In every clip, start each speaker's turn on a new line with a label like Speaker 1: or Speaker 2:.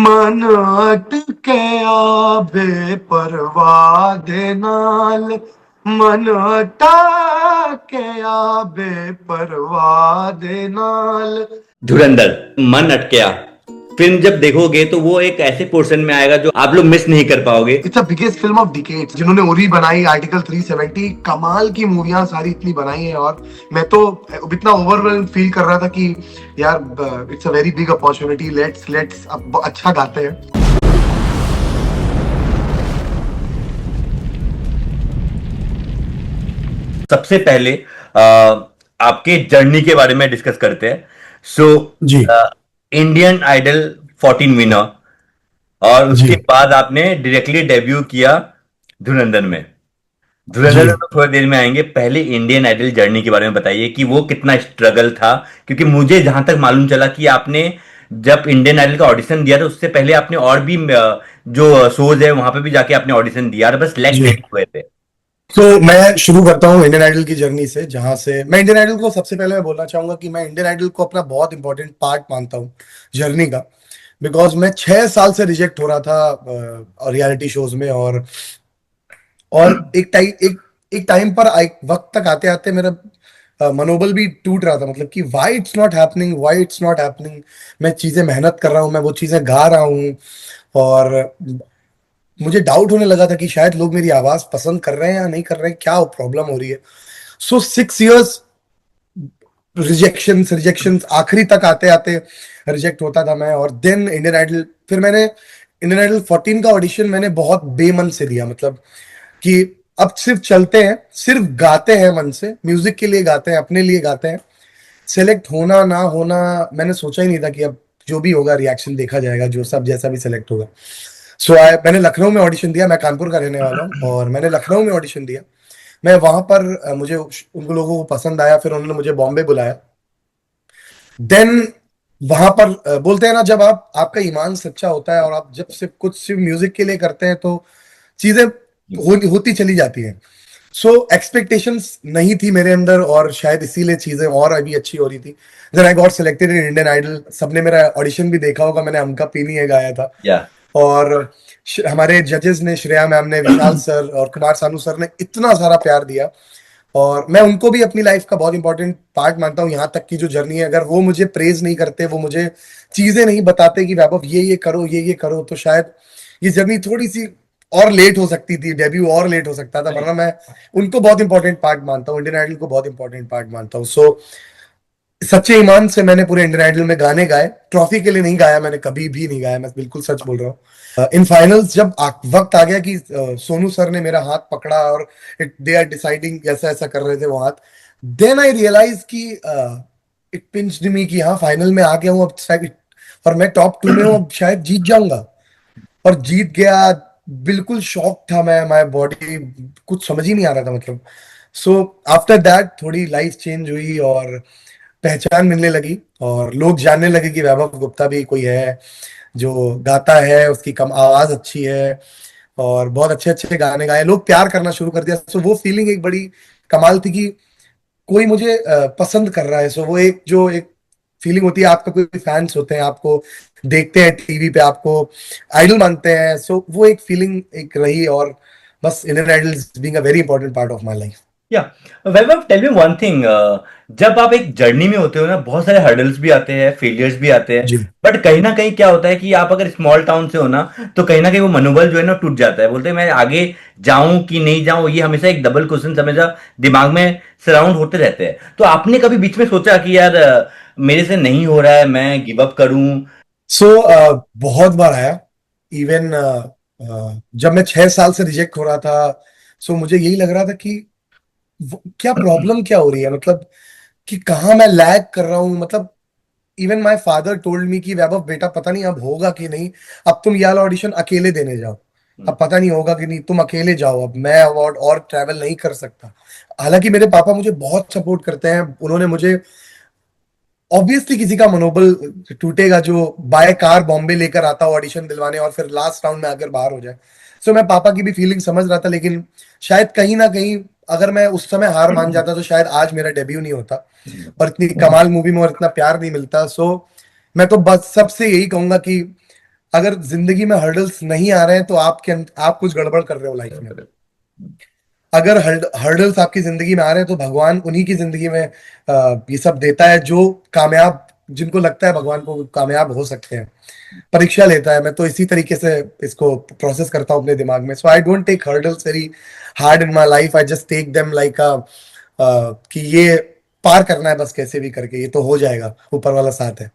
Speaker 1: मन अटकया बेपरवाह दे नाल, मन अटकया बेपरवाह दे नाल।
Speaker 2: धुरंधर मन अटकया फिल्म जब देखोगे तो वो एक ऐसे पोर्शन में आएगा जो आप लोग मिस नहीं कर पाओगे।
Speaker 1: It's a biggest film of decades. जिन्होंने उरी बनाई, आर्टिकल 370, कमाल की मूवियां सारी इतनी बनाई है। और मैं तो इतना ओवरवेल्म फील कर रहा था कि यार it's a very big opportunity. Let's अब अच्छा गाते हैं।
Speaker 2: सबसे पहले आपके जर्नी के बारे में डिस्कस करते हैं। सो
Speaker 1: जी
Speaker 2: इंडियन आइडल 14 विनर, और उसके
Speaker 1: जी
Speaker 2: बाद आपने डायरेक्टली डेब्यू किया धुरंधर में।
Speaker 1: जी।
Speaker 2: धुरंधर में तो थोड़ी देर में आएंगे। पहले इंडियन आइडल जर्नी के बारे में बताइए कि वो कितना स्ट्रगल था, क्योंकि मुझे जहां तक मालूम चला कि आपने जब इंडियन आइडल का ऑडिशन दिया था उससे पहले आपने और भी जो शोज है वहां पे भी जाके आपने ऑडिशन दिया और बस सिलेक्ट
Speaker 1: जी
Speaker 2: नहीं हुए थे।
Speaker 1: तो मैं शुरू करता हूँ इंडियन आइडल की जर्नी से। जहां से मैं इंडियन आइडल को, सबसे पहले मैं बोलना चाहूंगा कि मैं इंडियन आइडल को अपना बहुत इंपॉर्टेंट पार्ट मानता हूँ जर्नी का। बिकॉज मैं 6 साल से रिजेक्ट हो रहा था रियलिटी शोज में। और एक टाइम पर एक वक्त तक आते आते मेरा मनोबल भी टूट रहा था। मतलब कि why it's not happening, why it's not happening. मैं चीजें मेहनत कर रहा हूँ, मैं वो चीजें गा रहा हूँ, और मुझे डाउट होने लगा था कि शायद लोग मेरी आवाज पसंद कर रहे हैं या नहीं कर रहे हैं, क्या प्रॉब्लम हो रही है। सो 6 इयर्स रिजेक्शन आखिरी तक आते आते रिजेक्ट होता था मैं। और देन इंडियन आइडल, फिर मैंने इंडियन आइडल 14 का ऑडिशन मैंने बहुत बेमन से दिया। मतलब कि अब सिर्फ चलते हैं, सिर्फ गाते हैं, मन से म्यूजिक के लिए गाते हैं, अपने लिए गाते हैं। सेलेक्ट होना ना होना मैंने सोचा ही नहीं था कि अब जो भी होगा रिएक्शन देखा जाएगा, जो सब जैसा भी सेलेक्ट होगा। मैंने लखनऊ में ऑडिशन दिया। मैं कानपुर का रहने वाला हूँ और मैंने लखनऊ में ऑडिशन दिया। मैं वहां पर मुझे उन लोगों को पसंद आया, फिर उन्होंने मुझे बॉम्बे बुलाया। देन वहां पर बोलते हैं ना, जब आपका ईमान सच्चा होता है और आप जब सिर्फ म्यूजिक के लिए करते हैं तो चीजें होती चली जाती हैं। सो एक्सपेक्टेशंस नहीं थी मेरे अंदर, और शायद इसीलिए चीजें और अभी अच्छी हो रही थी। Then I got selected in Indian Idol. सबने मेरा ऑडिशन भी देखा होगा, मैंने हमका पीनी है गाया था।
Speaker 2: या
Speaker 1: और हमारे जजेस ने, श्रेया मैम ने, विशाल सर और कुमार सानू सर ने इतना सारा प्यार दिया। और मैं उनको भी अपनी लाइफ का बहुत इंपॉर्टेंट पार्ट मानता हूँ। यहाँ तक की जो जर्नी है, अगर वो मुझे प्रेज नहीं करते, वो मुझे चीजें नहीं बताते कि वैभव ये करो, ये करो, तो शायद ये जर्नी थोड़ी सी और लेट हो सकती थी, डेब्यू और लेट हो सकता था। वरना मैं उनको बहुत इंपॉर्टेंट पार्ट मानता हूँ, इंडियन आइडल को बहुत इंपॉर्टेंट पार्ट मानता हूँ। सो सच्चे ईमान से मैंने पूरे इंडियन आइडल में गाने गाए। ट्रॉफी के लिए नहीं गाया, मैंने कभी भी नहीं गाया, मैं बिल्कुल सच बोल रहा हूँ। इन फाइनल्स जब वक्त आ गया कि सोनू सर ने मेरा हाथ पकड़ा और दे आर डिसाइडिंग, ऐसा ऐसा कर रहे थे वो हाथ, देन आई रियलाइज कि इट पिंच्ड मी कि हाँ, फाइनल में आ गया हूँ अब शायद, और मैं टॉप 2 में हूँ, अब शायद जीत जाऊंगा। और जीत गया। बिल्कुल शॉक था मैं, माय बॉडी कुछ समझ ही नहीं आ रहा था। मतलब सो आफ्टर दैट थोड़ी लाइफ चेंज हुई और पहचान मिलने लगी, और लोग जानने लगे कि वैभव गुप्ता भी कोई है जो गाता है, उसकी कम आवाज अच्छी है, और बहुत अच्छे अच्छे गाने गाए, लोग प्यार करना शुरू कर दिया। सो वो फीलिंग एक बड़ी कमाल थी कि कोई मुझे पसंद कर रहा है। सो वो एक फीलिंग होती है, आपका कोई फैंस होते हैं, आपको देखते हैं टीवी पे, आपको आइडल मानते हैं। सो वो एक फीलिंग एक रही, और बस Indian Idol being a very important part of my life.
Speaker 2: या Vaibhav, tell me one thing. जब आप एक जर्नी में होते हो ना, बहुत सारे हर्डल्स भी आते हैं, फेलियर्स भी आते हैं,
Speaker 1: जी
Speaker 2: बट कहीं ना कहीं क्या होता है कि आप अगर स्मॉल टाउन से हो ना, तो कहीं ना कहीं वो मनोबल जो है ना टूट जाता है। बोलते हैं मैं आगे जाऊं कि नहीं जाऊं, ये हमेशा एक डबल क्वेश्चन हमेशा दिमाग में सराउंड होते रहते हैं। तो आपने कभी बीच में सोचा कि यार मेरे से नहीं हो रहा है, मैं गिव अप करूं?
Speaker 1: सो बहुत बार आया। इवन जब मैं 6 साल से रिजेक्ट हो रहा था, सो मुझे यही लग रहा था कि क्या प्रॉब्लम क्या हो रही है, मतलब कि कहाँ मैं लैग कर रहा हूँ। मतलब even my father told me कि वैभव बेटा, पता नहीं अब होगा कि नहीं, अब तुम ये वाला ऑडिशन अकेले देने जाओ, अब पता नहीं होगा कि नहीं, तुम अकेले जाओ, अब मैं अवार्ड और ट्रैवल नहीं कर सकता। हालांकि मेरे पापा मुझे बहुत सपोर्ट करते हैं, उन्होंने मुझे, ऑब्वियसली किसी का मनोबल टूटेगा जो बाय कार बॉम्बे लेकर आता हो ऑडिशन दिलवाने और फिर लास्ट राउंड में आकर बाहर हो जाए। सो मैं पापा की भी फीलिंग समझ रहा था, लेकिन शायद कहीं ना कहीं अगर मैं उस समय हार मान जाता तो शायद आज मेरा डेब्यू नहीं होता और इतनी कमाल मूवी में और इतना प्यार नहीं मिलता। सो मैं तो बस सबसे यही कहूंगा कि अगर जिंदगी में हर्डल्स नहीं आ रहे हैं तो आप कुछ गड़बड़ कर रहे हो लाइफ में। अगर हर्डल्स आपकी जिंदगी में आ रहे हैं तो भगवान उन्हीं की जिंदगी में ये सब देता है जो कामयाब, जिनको लगता है भगवान को कामयाब हो सकते हैं, परीक्षा लेता है। मैं तो इसी तरीके से इसको प्रोसेस करता हूँ अपने दिमाग में। So I don't take hurdles very hard in my life, I just take them like कि ये पार करना है बस, कैसे भी करके ये तो हो जाएगा, ऊपर वाला साथ है।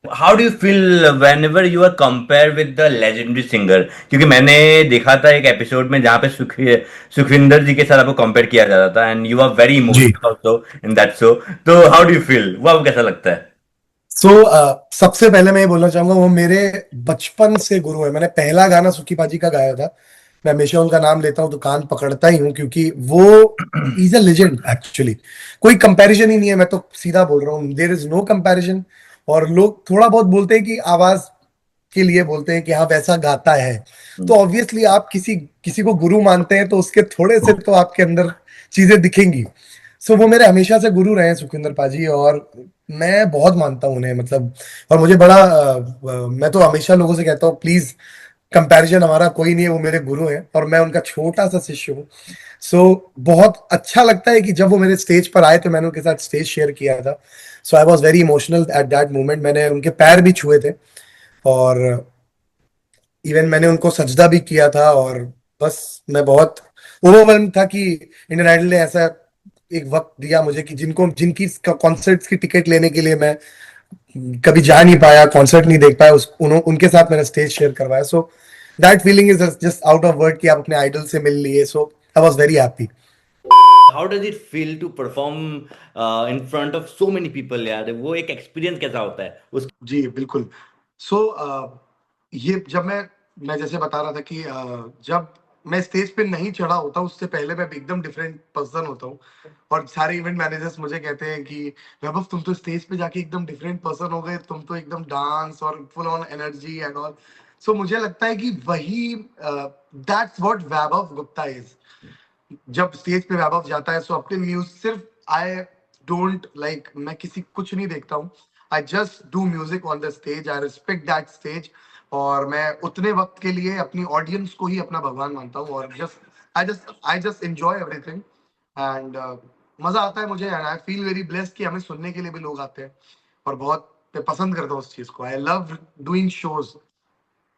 Speaker 2: How do you feel whenever you are compare with the legendary singer? क्योंकि मैंने देखा था एक एपिसोड में जहाँ पे सुखविंदर जी के साथ आपको कंपेयर किया जाता था, एंड यू आर वेरी
Speaker 1: जी।
Speaker 2: Emotional also in that show. तो हाउ डू यू फील, वो आपको कैसा लगता है?
Speaker 1: सो सबसे पहले मैं ये बोलना चाहूंगा, वो मेरे बचपन से गुरु है। मैंने पहला गाना सुक्की पाजी का गाया था। मैं हमेशा उनका नाम लेता हूँ तो कान पकड़ता ही हूँ, क्योंकि वो इज अ लेजेंड एक्चुअली। कोई कंपैरिजन ही नहीं है, मैं तो सीधा बोल रहा हूँ, देयर इज नो कंपैरिजन। और लोग थोड़ा बहुत बोलते हैं कि आवाज के लिए बोलते हैं कि हाँ वैसा गाता है, तो ऑब्वियसली आप किसी किसी को गुरु मानते हैं तो उसके थोड़े से तो आपके अंदर चीजें दिखेंगी। सो वो मेरे हमेशा से गुरु रहे हैं सुखविंदर पाजी, और मैं बहुत मानता हूँ उन्हें, मतलब। और मुझे बड़ा मैं तो हमेशा लोगों से कहता हूँ, प्लीज कंपैरिजन हमारा कोई नहीं है, वो मेरे गुरु हैं और मैं उनका छोटा सा शिष्य हूँ। बहुत अच्छा लगता है कि जब वो मेरे स्टेज पर आए तो मैंने उनके साथ स्टेज शेयर किया था। So I was very emotional at that moment. मैंने उनके पैर भी छुए थे, और इवन मैंने उनको सजदा भी किया था। और बस मैं बहुत ओवरवेल्म था कि इंडियन आइडल ने ऐसा एक वक्त दिया मुझे कि जिनकी कॉन्सर्ट्स की टिकट लेने के लिए मैं कभी जा नहीं पाया, कॉन्सर्ट नहीं देख पाया, उनके साथ मैंने स्टेज शेयर करवाया। So that feeling is just out of word कि आप अपने आइडल से मिल लिए। So I was very happy.
Speaker 2: How does it feel to perform in front of so many people यार? वो एक एक्सपीरियंस कैसा होता है उस?
Speaker 1: जी बिल्कुल। सो ये जब मैं जैसे बता रहा था कि जब मैं स्टेज पे नहीं चढ़ा होता उससे पहले मैं एकदम डिफरेंट पर्सन होता हूँ। और सारे इवेंट मैनेजर्स मुझे कहते हैं कि वैभव तुम तो स्टेज पे जाके एकदम डिफरेंट पर्सन हो गए, तुम तो एकदम डांस और full on energy and all. So मुझे लगता है कि वही that's what Vaibhav Gupta is. जब स्टेज पे वैभव जाता है सो अपने म्यूजिक सिर्फ आई डोंट लाइक, मैं किसी कुछ नहीं देखता हूँ। I just do music on the stage, I respect that stage. और मैं उतने वक्त के लिए अपनी ऑडियंस को ही अपना भगवान मानता हूँ, और I just enjoy everything. And मजा आता है मुझे, and I feel very blessed कि हमें सुनने के लिए भी लोग आते हैं। और बहुत मैं पसंद करता हूँ उस चीज को। I love doing shows.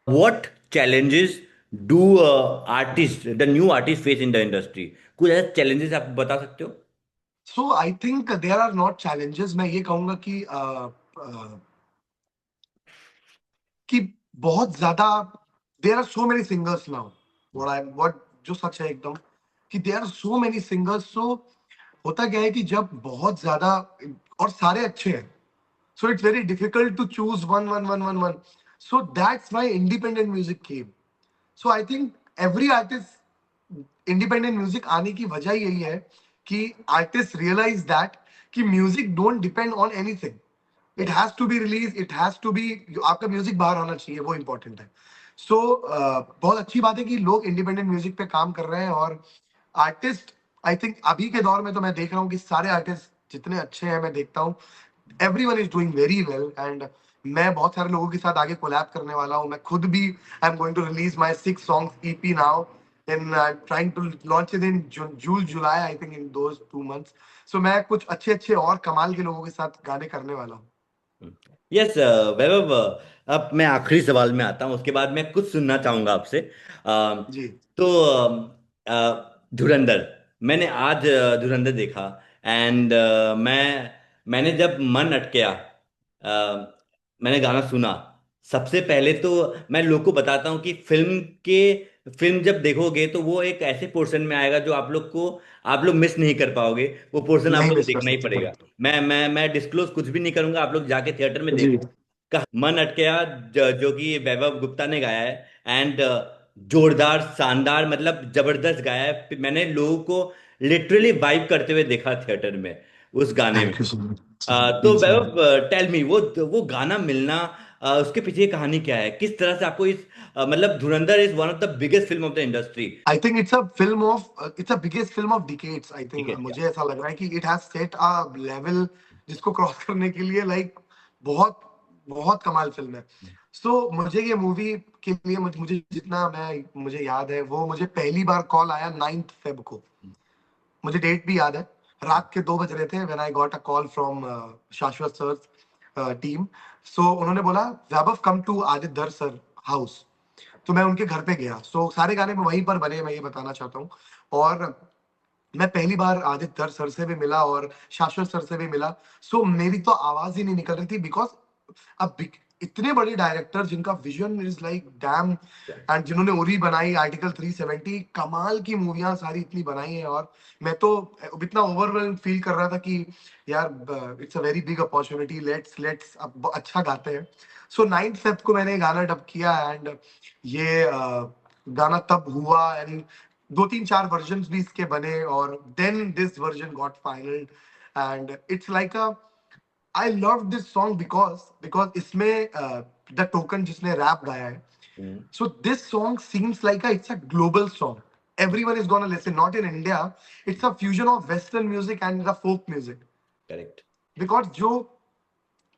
Speaker 2: What challenges do artists, the new artists face in the industry? कुछ ऐसे challenges आप बता सकते हो?
Speaker 1: So I think there are not challenges. मैं ये कहूंगा कि बहुत ज्यादा there are so many singers now. What जो सच है एकदम, कि there are so many singers. So होता क्या है कि जब बहुत ज्यादा और सारे अच्छे हैं, so it's very difficult to choose one one one one one. So that's why independent music came. So I think every artist independent music आने की वजह यही है कि आर्टिस्ट रियलाइज दैट कि music don't depend on anything. It has to be release, it has to be, आपका music बाहर आना चाहिए, वो इंपॉर्टेंट है। सो बहुत अच्छी बात है कि लोग इंडिपेंडेंट म्यूजिक पे काम कर रहे हैं। और आर्टिस्ट, आई थिंक अभी के दौर में तो मैं देख रहा हूँ कि सारे आर्टिस्ट जितने अच्छे हैं मैं देखता हूँ, everyone is doing very well. And मैं बहुत सारे लोगों के साथ आगे कोलैब करने वाला हूँ। मैं खुद भी I am going to release my 6 songs EP now, and I'm trying to launch it in June, July, I think in those 2 months. So मैं कुछ अच्छे अच्छे और कमाल के लोगों के साथ गाने करने वाला हूँ।
Speaker 2: यस वैभव, अब मैं आखिरी सवाल में आता हूँ, उसके बाद मैं कुछ सुनना चाहूंगा आपसे।
Speaker 1: जी।
Speaker 2: तो धुरंधर, मैंने आज धुरंधर देखा, एंड मैंने जब मन अटके मैंने गाना सुना। सबसे पहले तो मैं लोग को बताता हूँ कि फिल्म जब देखोगे तो वो एक ऐसे पोर्शन में आएगा जो आप लोग मिस नहीं कर पाओगे। वो पोर्शन आप
Speaker 1: नहीं
Speaker 2: लोग को
Speaker 1: मिस कर
Speaker 2: देखना ही
Speaker 1: सकते,
Speaker 2: पड़ेगा।
Speaker 1: करेक्ट।
Speaker 2: मैं डिस्क्लोज कुछ भी नहीं करूंगा, आप लोग जाके थिएटर में
Speaker 1: जी।
Speaker 2: देखो। मन अटकेया, जो कि वैभव गुप्ता ने गाया है, एंड जोरदार शानदार, मतलब जबरदस्त गाया है। मैंने लोगों को लिटरली वाइब करते हुए देखा थिएटर में उस गाने में।
Speaker 1: Thank you so much.
Speaker 2: तो
Speaker 1: प्लीज।
Speaker 2: वैभव टेल मी, वो गाना मिलना, उसके पीछे कहानी क्या है? किस तरह से आपको मतलब Dhurandhar is one of the biggest film of the industry.
Speaker 1: I think it's a biggest film of decades. I
Speaker 2: ठीक
Speaker 1: थिंक
Speaker 2: है क्या?
Speaker 1: मुझे ऐसा लग रहा है कि it has set a level जिसको क्रॉस करने के लिए लाइक बहुत बहुत कमाल फिल्म है। मुझे ये मूवी के लिए मुझे जितना मुझे याद है, वो मुझे पहली बार कॉल आया 9th फेब को। मुझे डेट भी याद है, रात के 2 बज रहे थे when I got a call from शाश्वत सर टीम। सो उन्होंने बोला वैभव कम टू आदित्य धर सर हाउस। तो मैं उनके घर पे गया। सारे गाने में वहीं पर बने, मैं ये बताना चाहता हूँ। और मैं पहली बार आदित्य धर सर से भी मिला और शाश्वत सर से भी मिला। मेरी तो आवाज ही नहीं निकल रही थी, बिकॉज अब इतने बड़े डायरेक्टर जिनका vision is like damn, and जिन्होंने उरी बनाई, आर्टिकल 370, कमाल की मूवियां सारी इतनी बनाई है। और मैं तो इतना ओवरवेल्म फील कर रहा था कि यार it's a very big opportunity, let's let's अब अच्छा गाते हैं। 9th फेब को मैंने गाना डब किया, एंड ये गाना तब हुआ, एंड 2-3-4 वर्जन भी इसके बने, और then this version got final. And it's like a, I love this song because इसमें द टोकन जिसने रैप गाया है,
Speaker 2: hmm,
Speaker 1: so this song seems like it's a global song. Everyone is gonna listen. Not in India. It's a fusion of Western music and the folk music.
Speaker 2: Correct.
Speaker 1: Because जो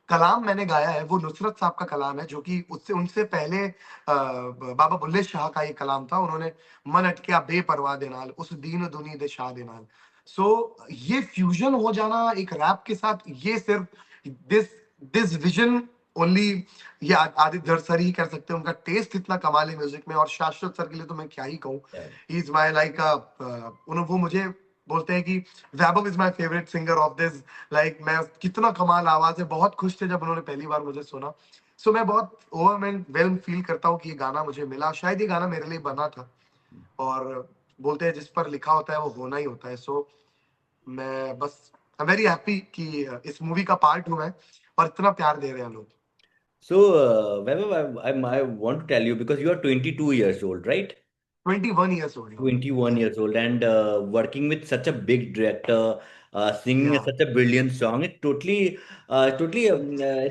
Speaker 1: कलाम मैंने गाया है वो नुसरत साहब का कलाम है, जो कि उससे उनसे पहले बाबा बुल्ले शाह का ये कलाम था। उन्होंने मन अटकिया बेपरवाह दे नाल उस दीन दुनी दे शाह दे नाल। ये फ्यूजन हो जाना एक रैप के साथ, ये सिर्फ दिस दिस विजन ओनली ये आदित्य धर सर ही कर सकते हैं। उनका टेस्ट इतना कमाल है म्यूजिक में, और शाश्वत सर के लिए तो मैं क्या ही कहूँ। ही इज माई लाइक वो मुझे बोलते हैं कि Vaibhav is my favourite singer of this, like मैं कितना कमाल आवाज है। बहुत खुश थे जब उन्होंने पहली बार मुझे सुना। मैं बहुत ओवरवेल्म फील करता हूँ कि ये गाना मुझे मिला। शायद ये गाना मेरे लिए बना था, और बोलते हैं जिस पर लिखा होता है वो होना ही होता है। मैं बस आई वेरी हैप्पी कि इस मूवी का पार्ट हूँ मैं, और इतना प्यार दे रहे हैं लोग।
Speaker 2: So, Vaibhav, I want to tell you because you are 22 years old, right?
Speaker 1: 21 years old.
Speaker 2: 21 years old and working with such a big director, singing
Speaker 1: या
Speaker 2: such a brilliant song. It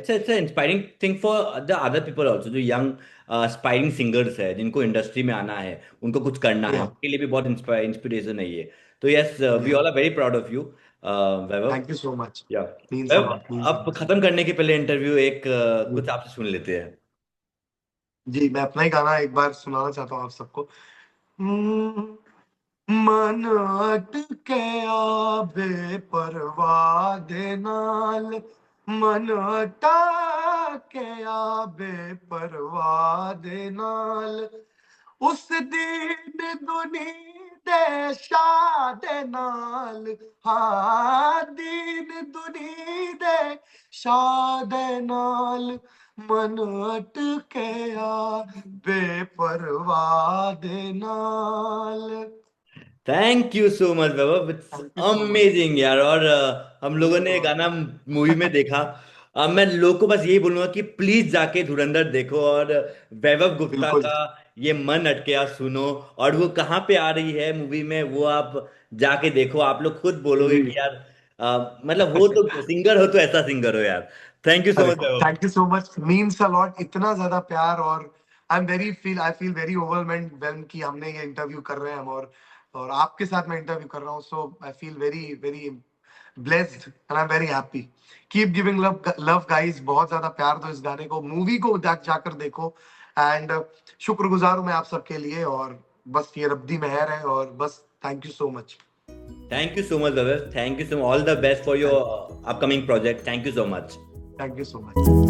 Speaker 2: it's an inspiring thing for the other people also, जो young aspiring singers है, जिनको industry में आना है, उनको कुछ करना है,
Speaker 1: या
Speaker 2: उनके लिए भी बहुत इंस्पिरेशन है ये। तो yes, we
Speaker 1: ya
Speaker 2: all are very proud of you, Vaibhav.
Speaker 1: Thank you so much.
Speaker 2: Ya
Speaker 1: means a
Speaker 2: Vaibhav,
Speaker 1: lot, means a
Speaker 2: अब खत्म करने के पहले इंटरव्यू एक कुछ
Speaker 1: लॉट।
Speaker 2: आपसे सुन लेते हैं।
Speaker 1: जी, मैं अपना ही गाना एक बार सुनाना चाहता हूँ आप सबको। हम्म, मन अटकया बेपरवाह दे नाल, मन अटकया बेपरवाह दे नाल, उस दीन दुनी दे शाह दे नाल, हाँ दीन दुनी दे शाह दे नाल, मन अटकया बेपरवाह दे नाल।
Speaker 2: Thank you so much Vaibhav, it's
Speaker 1: thank you so much.
Speaker 2: Amazing यार। और हम लोगों ने ये गाना मूवी में देखा। मैं लोग को बस यही बोलूंगा कि प्लीज जाके धुरंधर देखो, और वैभव गुप्ता
Speaker 1: बिल्कुल।
Speaker 2: का ये मन अटके सुनो। और वो कहाँ पे आ रही है मूवी में, वो आप जाके देखो, आप लोग खुद बोलोगे
Speaker 1: जी।
Speaker 2: कि यार मतलब वो तो सिंगर हो तो ऐसा सिंगर हो यार। थैंक यू सो
Speaker 1: अरे
Speaker 2: much Vaibhav.
Speaker 1: Thank you so much, means a lot, इतना ज्यादा प्यार। और आई फील वेरी ओवरवेल्म्ड कि हमने ये इंटरव्यू कर रहे हैं हम, और आपके साथ मैं इंटरव्यू कर रहा हूँ। I feel very very blessed and I am very happy. Keep giving love love guys, बहुत ज्यादा प्यार दो इस गाने को, मूवी को जाकर देखो। एंड शुक्रगुजार हूं मैं आप सबके लिए, और बस ये रब्बी मेहर है, और बस thank you so much.
Speaker 2: Thank you so much Vaibhav, thank you so much, all the best for your upcoming project, thank you so much.
Speaker 1: Thank you so much.